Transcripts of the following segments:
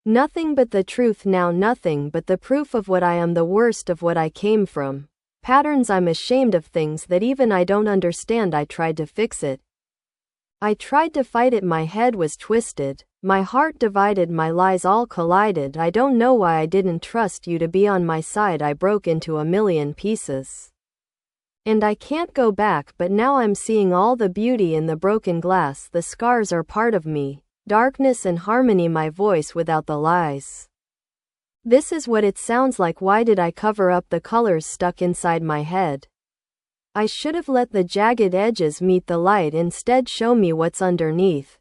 Nothing but the truth now, nothing but the proof of what I am, the worst of what I came from. Patterns, I'm ashamed of things that even I don't understand. I tried to fix it. I tried to fight it, my head was twisted, my heart divided, my lies all collided. I don't know why I didn't trust you to be on my side. I broke into a million pieces. And I can't go back, but now I'm seeing all the beauty in the broken glass. The scars are part of me. Darkness and harmony, my voice without the lies. This is what it sounds like. Why did I cover up the colors stuck inside my head? I should have let the jagged edges meet the light, instead show me what's underneath.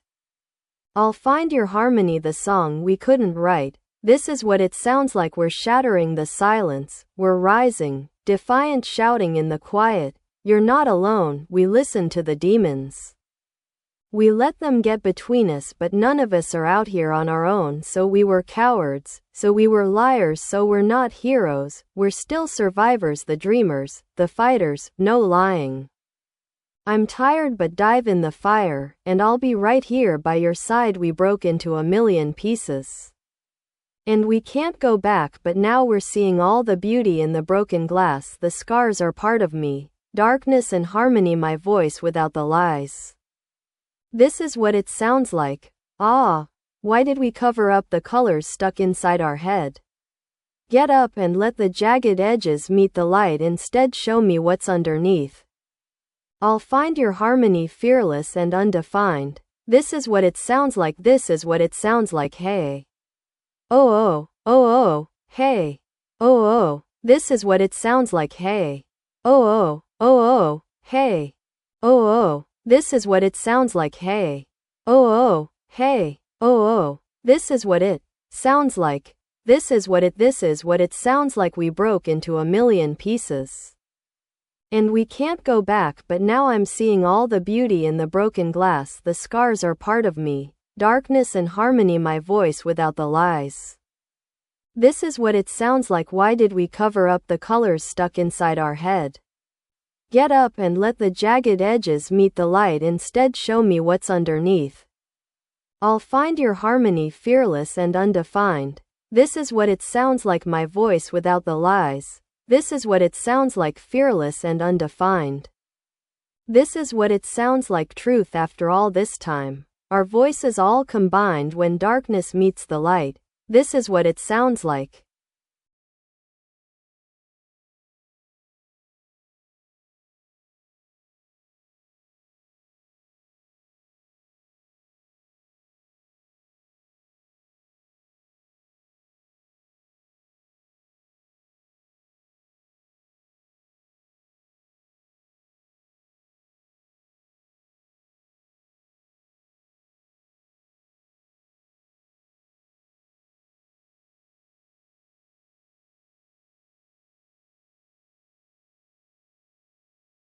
I'll find your harmony, the song we couldn't write. This is what it sounds like. We're shattering the silence, we're rising, defiant, shouting in the quiet. You're not alone. We listen to the demons. We let them get between us, but none of us are out here on our own. So we were cowards, so we were liars, so we're not heroes, we're still survivors, the dreamers, the fighters, no lying. I'm tired, but dive in the fire, and I'll be right here by your side. We broke into a million pieces. And we can't go back, but now we're seeing all the beauty in the broken glass. The scars are part of me. Darkness and harmony, my voice without the lies. This is what it sounds like. Ah, why did we cover up the colors stuck inside our head? Get up and let the jagged edges meet the light, instead show me what's underneath. I'll find your harmony, fearless and undefined. This is what it sounds like. This is what it sounds like. Hey. Oh oh, oh oh, hey. Oh oh, this is what it sounds like. Hey. Oh oh, oh oh, hey. Oh oh, this is what it sounds like. Hey. Oh oh, hey. Oh oh, this is what it sounds like. This is what it sounds like. We broke into a million pieces. And we can't go back, but now I'm seeing all the beauty in the broken glass. The scars are part of me. Darkness and harmony, my voice without the lies. This is what it sounds like. Why did we cover up the colors stuck inside our head? Get up and let the jagged edges meet the light, instead show me what's underneath. I'll find your harmony, fearless and undefined. This is what it sounds like. My voice without the lies. This is what it sounds like. Fearless and undefined. This is what it sounds like. Truth after all this time. Our voices all combined when darkness meets the light. This is what it sounds like.